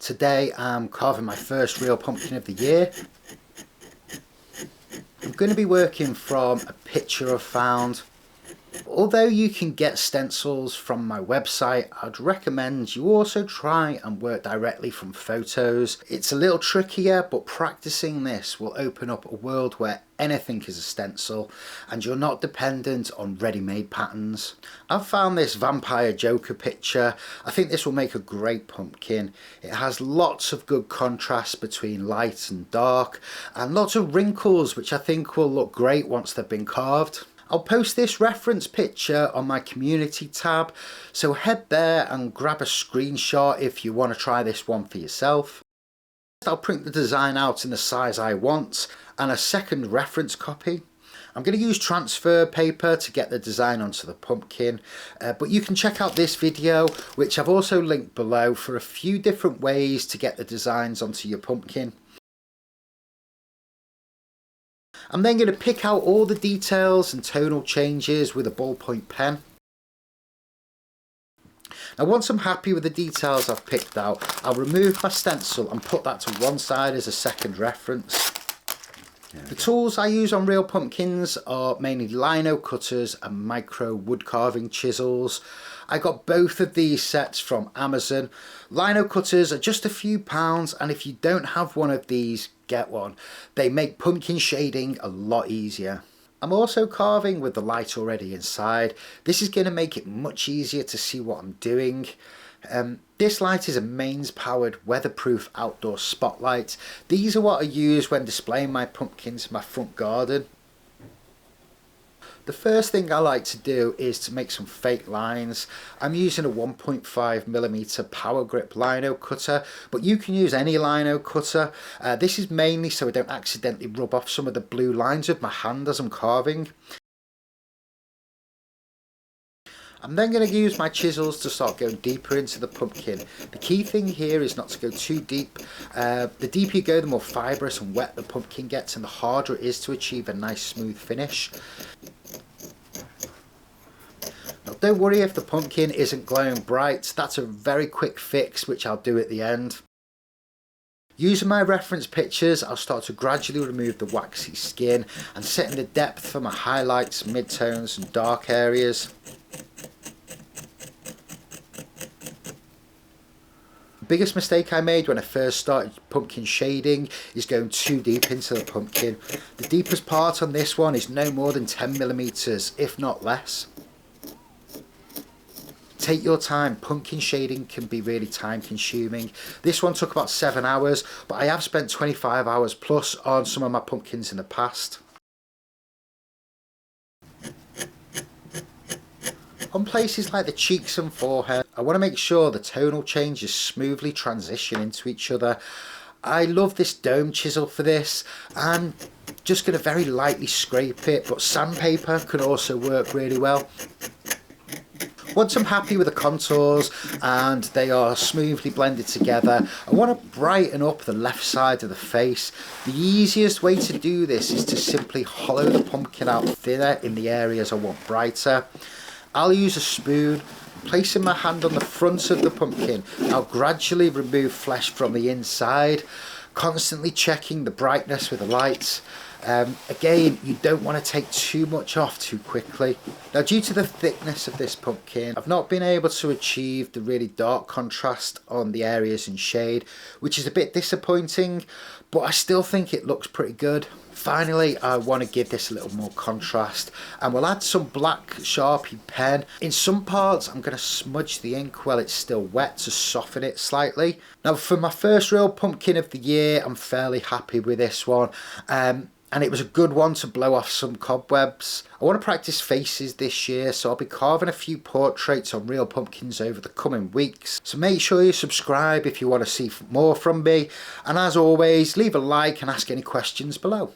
Today I'm carving my first real pumpkin of the year. I'm going to be working from a picture I've found. Although you can get stencils from my website, I'd recommend you also try and work directly from photos. It's a little trickier, but practicing this will open up a world where anything is a stencil and you're not dependent on ready-made patterns. I've found this vampire Joker picture. I think this will make a great pumpkin. It has lots of good contrast between light and dark and lots of wrinkles, which I think will look great once they've been carved. I'll post this reference picture on my community tab, so head there and grab a screenshot if you want to try this one for yourself. I'll print the design out in the size I want and a second reference copy. I'm going to use transfer paper to get the design onto the pumpkin, but you can check out this video, which I've also linked below, for a few different ways to get the designs onto your pumpkin. I'm then going to pick out all the details and tonal changes with a ballpoint pen. Now once I'm happy with the details I've picked out, I'll remove my stencil and put that to one side as a second reference. The tools I use on real pumpkins are mainly lino cutters and micro wood carving chisels. I got both of these sets from Amazon. Lino cutters are just a few pounds, and if you don't have one of these, get one. They make pumpkin shading a lot easier. I'm also carving with the light already inside. This is going to make it much easier to see what I'm doing. This light is a mains powered weatherproof outdoor spotlight. These are what I use when displaying my pumpkins in my front garden. The first thing I like to do is to make some fake lines. I'm using a 1.5mm power grip lino cutter, but you can use any lino cutter. This is mainly so I don't accidentally rub off some of the blue lines with my hand as I'm carving. I'm then going to use my chisels to start going deeper into the pumpkin. The key thing here is not to go too deep. The deeper you go, the more fibrous and wet the pumpkin gets, and the harder it is to achieve a nice smooth finish. Now don't worry if the pumpkin isn't glowing bright. That's a very quick fix, which I'll do at the end. Using my reference pictures, I'll start to gradually remove the waxy skin and setting the depth for my highlights, midtones and dark areas. The biggest mistake I made when I first started pumpkin shading is going too deep into the pumpkin. The deepest part on this one is no more than 10mm, if not less. Take your time. Pumpkin shading can be really time consuming. This one took about 7 hours, but I have spent 25 hours plus on some of my pumpkins in the past. On places like the cheeks and forehead, I want to make sure the tonal changes smoothly transition into each other. I love this dome chisel for this. I'm just going to very lightly scrape it, but sandpaper can also work really well. Once I'm happy with the contours and they are smoothly blended together, I want to brighten up the left side of the face. The easiest way to do this is to simply hollow the pumpkin out thinner in the areas I want brighter. I'll use a spoon, placing my hand on the front of the pumpkin. I'll gradually remove flesh from the inside, constantly checking the brightness with the lights. Again, you don't want to take too much off too quickly. Now, due to the thickness of this pumpkin, I've not been able to achieve the really dark contrast on the areas in shade, which is a bit disappointing, but I still think it looks pretty good. Finally, I want to give this a little more contrast, and we'll add some black Sharpie pen. In some parts, I'm going to smudge the ink while it's still wet to soften it slightly. Now, for my first real pumpkin of the year, I'm fairly happy with this one. And it was a good one to blow off some cobwebs. I want to practice faces this year, so I'll be carving a few portraits on real pumpkins over the coming weeks. So make sure you subscribe if you want to see more from me. And as always, leave a like and ask any questions below.